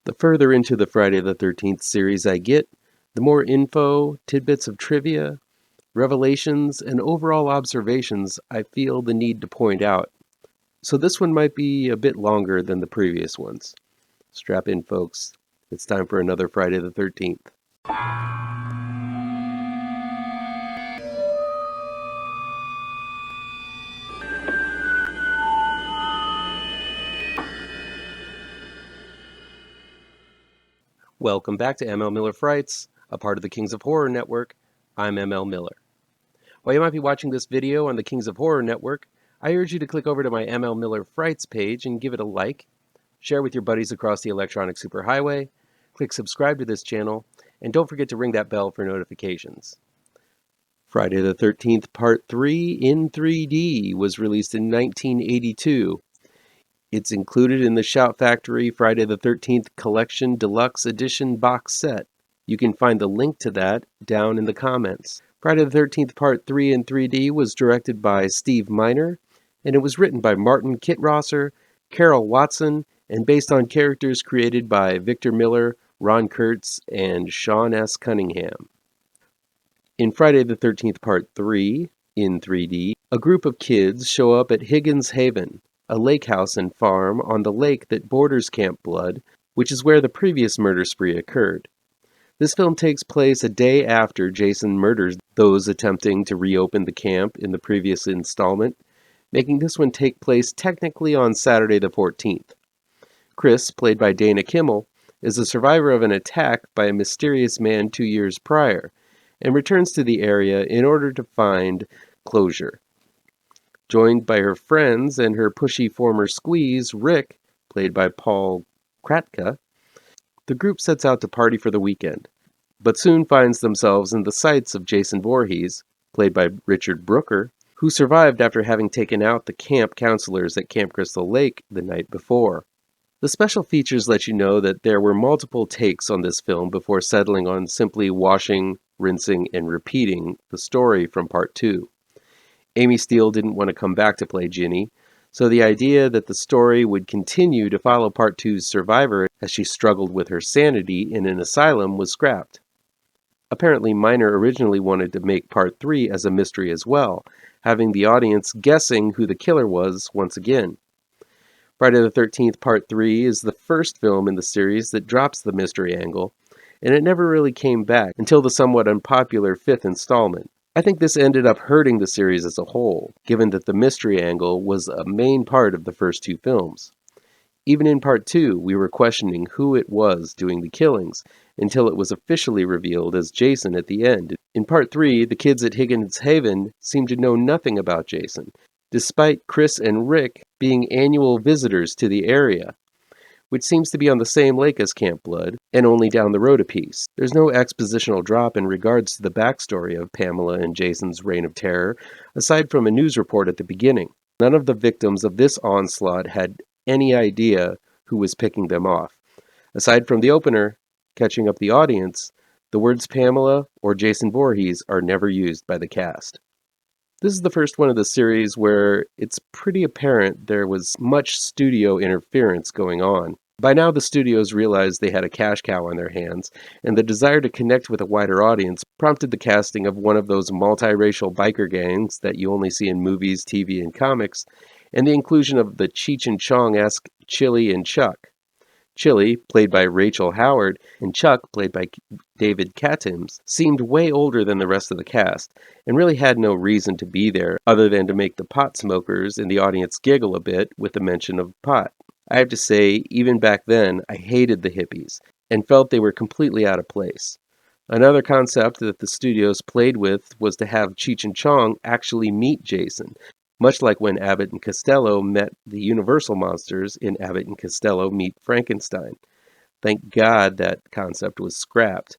The further into the Friday the 13th series I get, the more info, tidbits of trivia, revelations, and overall observations I feel the need to point out. So this one might be a bit longer than the previous ones. Strap in, folks. It's time for another Friday the 13th. Welcome back to ML Miller Frights, a part of the Kings of Horror Network. I'm ML Miller. While you might be watching this video on the Kings of Horror Network, I urge you to click over to my ML Miller Frights page and give it a like, share with your buddies across the electronic superhighway, click subscribe to this channel, and don't forget to ring that bell for notifications. Friday the 13th Part 3 in 3D was released in 1982. It's included in the Shout Factory Friday the 13th Collection Deluxe Edition box set. You can find the link to that down in the comments. Friday the 13th Part 3 in 3D was directed by Steve Miner, and it was written by Martin Kitrosser, Carol Watson, and based on characters created by Victor Miller, Ron Kurtz, and Sean S. Cunningham. In Friday the 13th Part 3 in 3D, a group of kids show up at Higgins Haven, a lake house and farm on the lake that borders Camp Blood, which is where the previous murder spree occurred. This film takes place a day after Jason murders those attempting to reopen the camp in the previous installment, making this one take place technically on Saturday the 14th. Chris, played by Dana Kimmel, is a survivor of an attack by a mysterious man 2 years prior, and returns to the area in order to find closure. Joined by her friends and her pushy former squeeze, Rick, played by Paul Kratka, the group sets out to party for the weekend, but soon finds themselves in the sights of Jason Voorhees, played by Richard Brooker, who survived after having taken out the camp counselors at Camp Crystal Lake the night before. The special features let you know that there were multiple takes on this film before settling on simply washing, rinsing, and repeating the story from Part 2. Amy Steele didn't want to come back to play Ginny, so the idea that the story would continue to follow Part 2's survivor as she struggled with her sanity in an asylum was scrapped. Apparently, Miner originally wanted to make Part 3 as a mystery as well, having the audience guessing who the killer was once again. Friday the 13th Part 3 is the first film in the series that drops the mystery angle, and it never really came back until the somewhat unpopular fifth installment. I think this ended up hurting the series as a whole, given that the mystery angle was a main part of the first two films. Even in Part 2, we were questioning who it was doing the killings, until it was officially revealed as Jason at the end. In Part 3, the kids at Higgins Haven seemed to know nothing about Jason, despite Chris and Rick being annual visitors to the area, which seems to be on the same lake as Camp Blood, and only down the road a piece. There's no expositional drop in regards to the backstory of Pamela and Jason's reign of terror, aside from a news report at the beginning. None of the victims of this onslaught had any idea who was picking them off. Aside from the opener, catching up the audience, the words Pamela or Jason Voorhees are never used by the cast. This is the first one of the series where it's pretty apparent there was much studio interference going on. By now, the studios realized they had a cash cow on their hands, and the desire to connect with a wider audience prompted the casting of one of those multiracial biker gangs that you only see in movies, TV, and comics, and the inclusion of the Cheech and Chong-esque Chili and Chuck. Chili, played by Rachel Howard, and Chuck, played by David Katims, seemed way older than the rest of the cast, and really had no reason to be there other than to make the pot smokers in the audience giggle a bit with the mention of pot. I have to say, even back then, I hated the hippies, and felt they were completely out of place. Another concept that the studios played with was to have Cheech and Chong actually meet Jason, much like when Abbott and Costello met the Universal monsters in Abbott and Costello Meet Frankenstein. Thank God that concept was scrapped.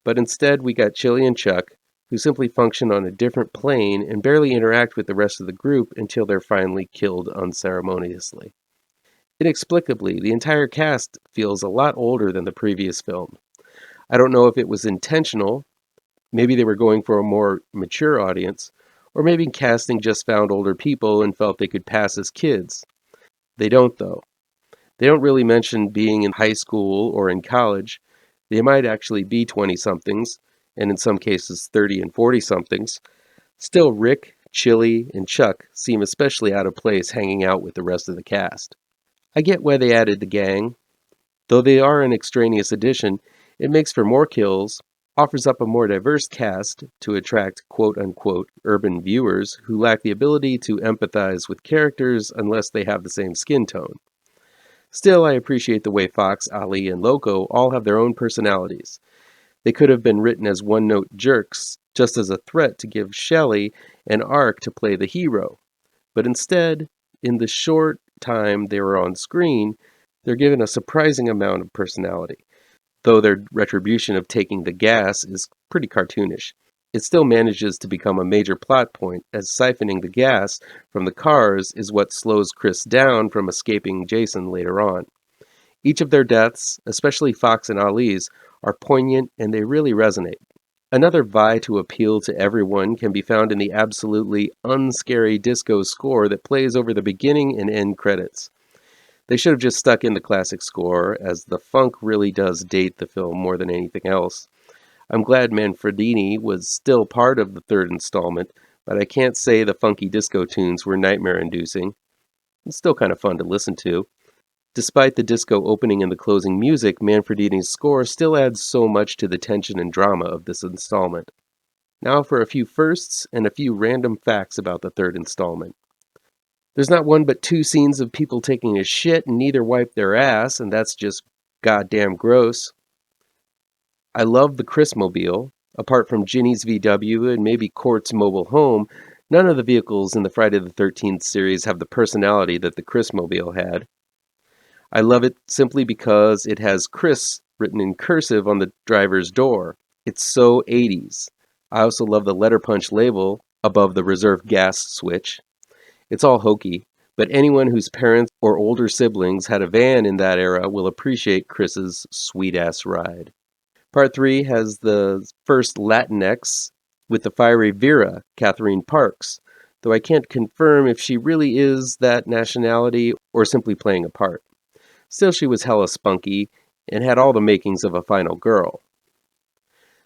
But instead we got Chili and Chuck, who simply function on a different plane and barely interact with the rest of the group until they're finally killed unceremoniously. Inexplicably, the entire cast feels a lot older than the previous film. I don't know if it was intentional, maybe they were going for a more mature audience, or maybe casting just found older people and felt they could pass as kids. They don't, though. They don't really mention being in high school or in college. They might actually be 20-somethings, and in some cases 30 and 40-somethings. Still, Rick, Chili, and Chuck seem especially out of place hanging out with the rest of the cast. I get why they added the gang. Though they are an extraneous addition, it makes for more kills, offers up a more diverse cast to attract quote-unquote urban viewers who lack the ability to empathize with characters unless they have the same skin tone. Still, I appreciate the way Fox, Ali, and Loco all have their own personalities. They could have been written as one-note jerks, just as a threat to give Shelley an arc to play the hero. But instead, in the short time they were on screen, they're given a surprising amount of personality. Though their retribution of taking the gas is pretty cartoonish, it still manages to become a major plot point, as siphoning the gas from the cars is what slows Chris down from escaping Jason later on. Each of their deaths, especially Fox and Ali's, are poignant and they really resonate. Another vie to appeal to everyone can be found in the absolutely unscary disco score that plays over the beginning and end credits. They should have just stuck in the classic score, as the funk really does date the film more than anything else. I'm glad Manfredini was still part of the third installment, but I can't say the funky disco tunes were nightmare-inducing. It's still kind of fun to listen to. Despite the disco opening and the closing music, Manfredini's score still adds so much to the tension and drama of this installment. Now for a few firsts and a few random facts about the third installment. There's not one but two scenes of people taking a shit and neither wipe their ass, and that's just goddamn gross. I love the Chrismobile. Apart from Ginny's VW and maybe Kurtz mobile home, none of the vehicles in the Friday the 13th series have the personality that the Chrismobile had. I love it simply because it has Chris written in cursive on the driver's door. It's so 80s. I also love the letter punch label above the reserve gas switch. It's all hokey, but anyone whose parents or older siblings had a van in that era will appreciate Chris's sweet-ass ride. Part 3 has the first Latinx with the fiery Vera, Catherine Parks, though I can't confirm if she really is that nationality or simply playing a part. Still, she was hella spunky and had all the makings of a final girl.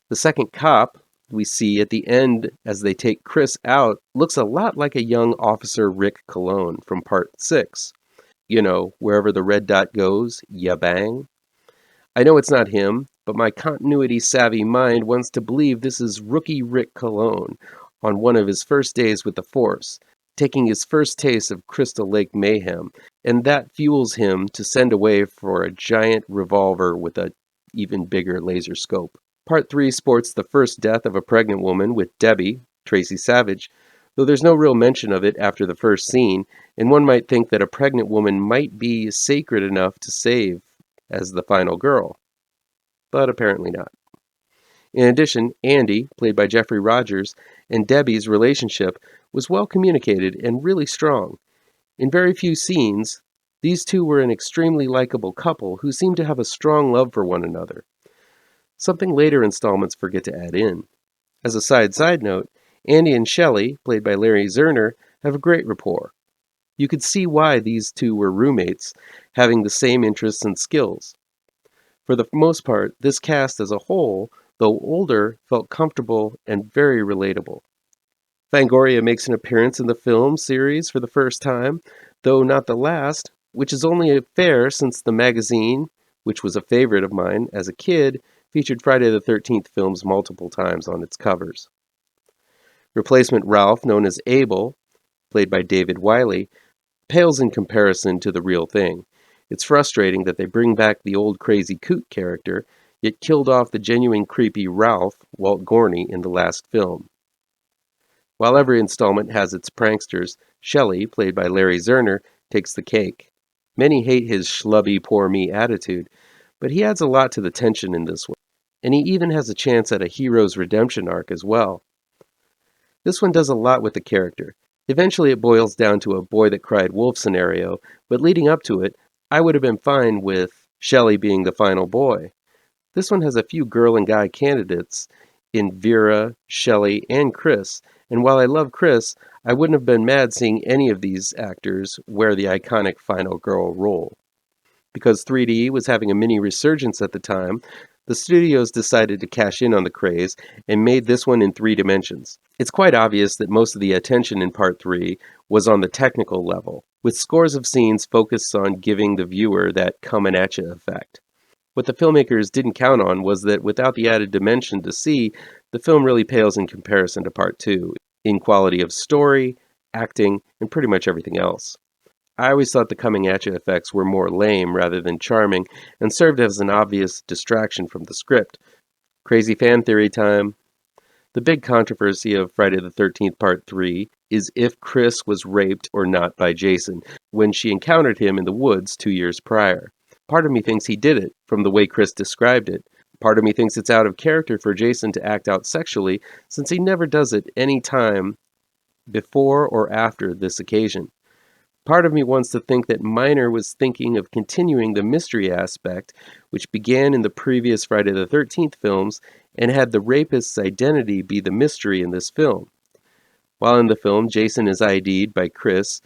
The second cop we see at the end as they take Chris out looks a lot like a young Officer Rick Cologne from Part 6. You know, wherever the red dot goes, ya bang. I know it's not him, but my continuity-savvy mind wants to believe this is rookie Rick Cologne on one of his first days with the Force, taking his first taste of Crystal Lake mayhem, and that fuels him to send away for a giant revolver with an even bigger laser scope. Part 3 sports the first death of a pregnant woman with Debbie, Tracy Savage, though there's no real mention of it after the first scene, and one might think that a pregnant woman might be sacred enough to save as the final girl. But apparently not. In addition, Andy, played by Jeffrey Rogers, and Debbie's relationship was well communicated and really strong. In very few scenes, these two were an extremely likable couple who seemed to have a strong love for one another. Something later installments forget to add in. As a side note, Andy and Shelley, played by Larry Zerner, have a great rapport. You could see why these two were roommates, having the same interests and skills. For the most part, this cast as a whole, though older, felt comfortable and very relatable. Fangoria makes an appearance in the film series for the first time, though not the last, which is only fair since the magazine, which was a favorite of mine as a kid, featured Friday the 13th films multiple times on its covers. Replacement Ralph, known as Abel, played by David Wiley, pales in comparison to the real thing. It's frustrating that they bring back the old crazy coot character, yet killed off the genuine creepy Ralph, Walt Gorney, in the last film. While every installment has its pranksters, Shelley, played by Larry Zerner, takes the cake. Many hate his schlubby poor me attitude, but he adds a lot to the tension in this one, and he even has a chance at a hero's redemption arc as well. This one does a lot with the character. Eventually it boils down to a boy that cried wolf scenario, but leading up to it, I would have been fine with Shelley being the final boy. This one has a few girl and guy candidates in Vera, Shelley, and Chris, and while I love Chris, I wouldn't have been mad seeing any of these actors wear the iconic final girl role. Because 3D was having a mini resurgence at the time, the studios decided to cash in on the craze and made this one in 3 dimensions. It's quite obvious that most of the attention in Part 3 was on the technical level, with scores of scenes focused on giving the viewer that Comin Atcha effect. What the filmmakers didn't count on was that without the added dimension to see, the film really pales in comparison to Part 2, in quality of story, acting, and pretty much everything else. I always thought the coming at you effects were more lame rather than charming and served as an obvious distraction from the script. Crazy fan theory time. The big controversy of Friday the 13th Part 3 is if Chris was raped or not by Jason when she encountered him in the woods 2 years prior. Part of me thinks he did it, from the way Chris described it. Part of me thinks it's out of character for Jason to act out sexually, since he never does it any time before or after this occasion. Part of me wants to think that Miner was thinking of continuing the mystery aspect, which began in the previous Friday the 13th films, and had the rapist's identity be the mystery in this film. While in the film, Jason is ID'd by Chris.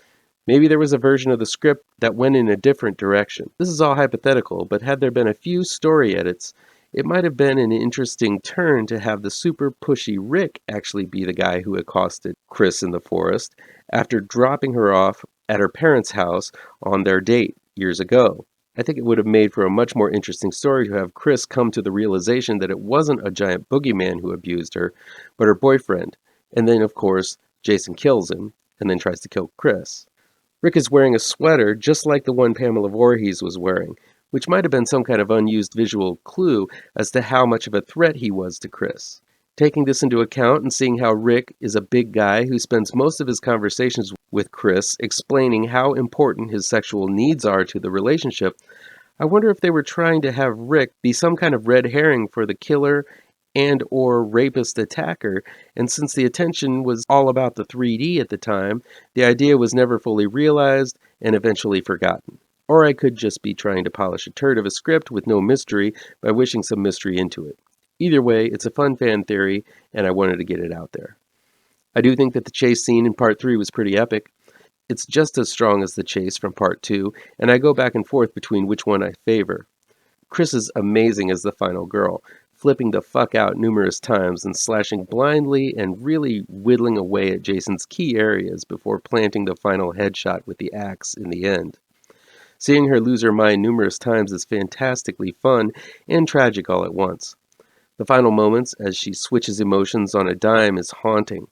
Maybe there was a version of the script that went in a different direction. This is all hypothetical, but had there been a few story edits, it might have been an interesting turn to have the super pushy Rick actually be the guy who accosted Chris in the forest after dropping her off at her parents' house on their date years ago. I think it would have made for a much more interesting story to have Chris come to the realization that it wasn't a giant boogeyman who abused her, but her boyfriend. And then, of course, Jason kills him and then tries to kill Chris. Rick is wearing a sweater just like the one Pamela Voorhees was wearing, which might have been some kind of unused visual clue as to how much of a threat he was to Chris. Taking this into account and seeing how Rick is a big guy who spends most of his conversations with Chris explaining how important his sexual needs are to the relationship, I wonder if they were trying to have Rick be some kind of red herring for the killer and or rapist attacker, and since the attention was all about the 3D at the time, the idea was never fully realized and eventually forgotten. Or I could just be trying to polish a turd of a script with no mystery by wishing some mystery into it. Either way, it's a fun fan theory, and I wanted to get it out there. I do think that the chase scene in Part 3 was pretty epic. It's just as strong as the chase from Part 2, and I go back and forth between which one I favor. Chris is amazing as the final girl, flipping the fuck out numerous times and slashing blindly and really whittling away at Jason's key areas before planting the final headshot with the axe in the end. Seeing her lose her mind numerous times is fantastically fun and tragic all at once. The final moments, as she switches emotions on a dime, is haunting.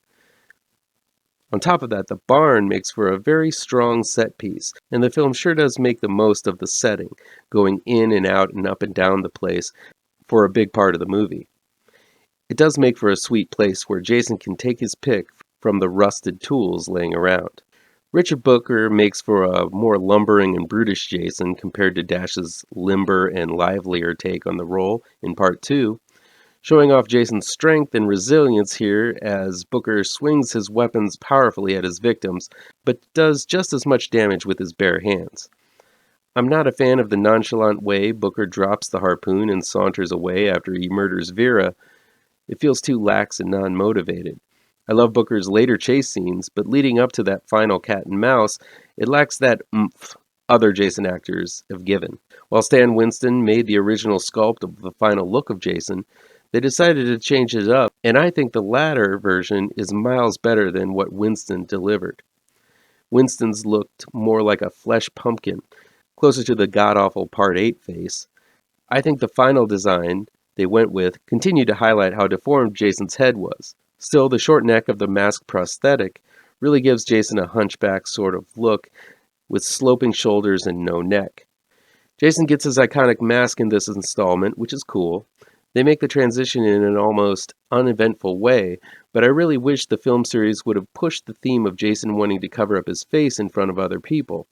On top of that, the barn makes for a very strong set piece, and the film sure does make the most of the setting, going in and out and up and down the place for a big part of the movie. It does make for a sweet place where Jason can take his pick from the rusted tools laying around. Richard Booker makes for a more lumbering and brutish Jason compared to Dash's limber and livelier take on the role in Part 2, showing off Jason's strength and resilience here as Booker swings his weapons powerfully at his victims, but does just as much damage with his bare hands. I'm not a fan of the nonchalant way Booker drops the harpoon and saunters away after he murders Vera. It feels too lax and non-motivated. I love Booker's later chase scenes, but leading up to that final cat and mouse, it lacks that oomph other Jason actors have given. While Stan Winston made the original sculpt of the final look of Jason, they decided to change it up, and I think the latter version is miles better than what Winston delivered. Winston's looked more like a flesh pumpkin, closer to the god-awful Part 8 face. I think the final design they went with continued to highlight how deformed Jason's head was. Still, the short neck of the mask prosthetic really gives Jason a hunchback sort of look with sloping shoulders and no neck. Jason gets his iconic mask in this installment, which is cool. They make the transition in an almost uneventful way, but I really wish the film series would have pushed the theme of Jason wanting to cover up his face in front of other people.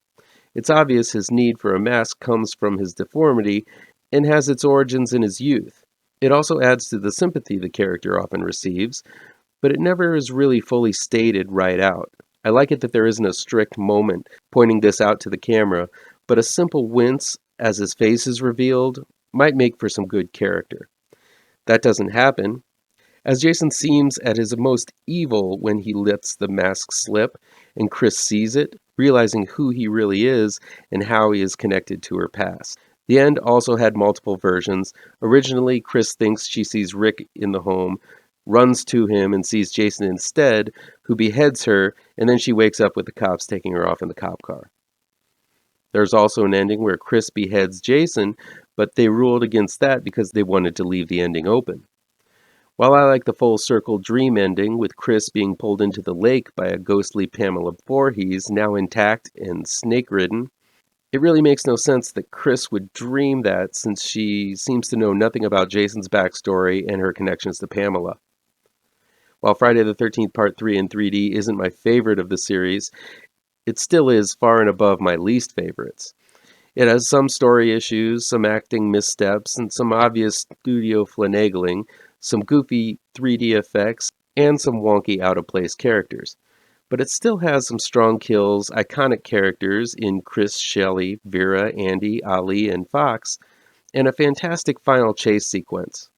It's obvious his need for a mask comes from his deformity and has its origins in his youth. It also adds to the sympathy the character often receives, but it never is really fully stated right out. I like it that there isn't a strict moment pointing this out to the camera, but a simple wince as his face is revealed might make for some good character. That doesn't happen, as Jason seems at his most evil when he lets the mask slip and Chris sees it, realizing who he really is and how he is connected to her past. The end also had multiple versions. Originally, Chris thinks she sees Rick in the home, runs to him and sees Jason instead, who beheads her, and then she wakes up with the cops taking her off in the cop car. There's also an ending where Chris beheads Jason, but they ruled against that because they wanted to leave the ending open. While I like the full circle dream ending with Chris being pulled into the lake by a ghostly Pamela Voorhees, now intact and snake-ridden, it really makes no sense that Chris would dream that since she seems to know nothing about Jason's backstory and her connections to Pamela. While Friday the 13th Part 3 in 3D isn't my favorite of the series, it still is far and above my least favorites. It has some story issues, some acting missteps, and some obvious studio finagling, some goofy 3D effects, and some wonky out-of-place characters. But it still has some strong kills, iconic characters in Chris, Shelley, Vera, Andy, Ali, and Fox, and a fantastic final chase sequence.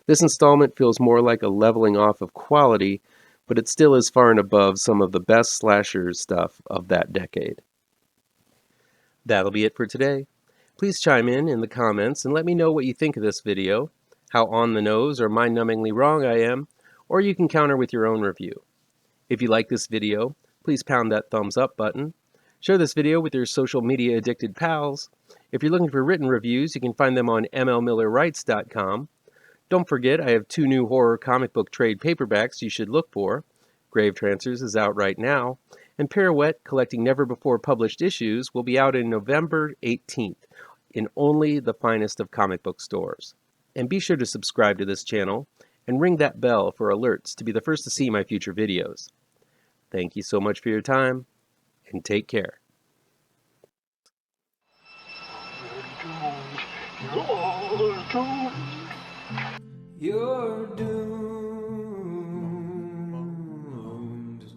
This installment feels more like a leveling off of quality, but it still is far and above some of the best slasher stuff of that decade. That'll be it for today. Please chime in the comments and let me know what you think of this video, how on the nose or mind-numbingly wrong I am, or you can counter with your own review. If you like this video, please pound that thumbs up button. Share this video with your social media addicted pals. If you're looking for written reviews, you can find them on mlmillerwrites.com. Don't forget, I have 2 new horror comic book trade paperbacks you should look for. GRAVETRANCERS is out right now, and Pirouette, collecting never-before-published issues, will be out in November 18th in only the finest of comic book stores. And be sure to subscribe to this channel and ring that bell for alerts to be the first to see my future videos. Thank you so much for your time, and take care. You're doomed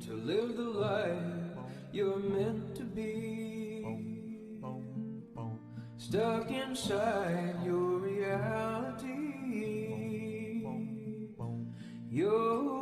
to live the life you're meant to be, stuck inside your reality. You're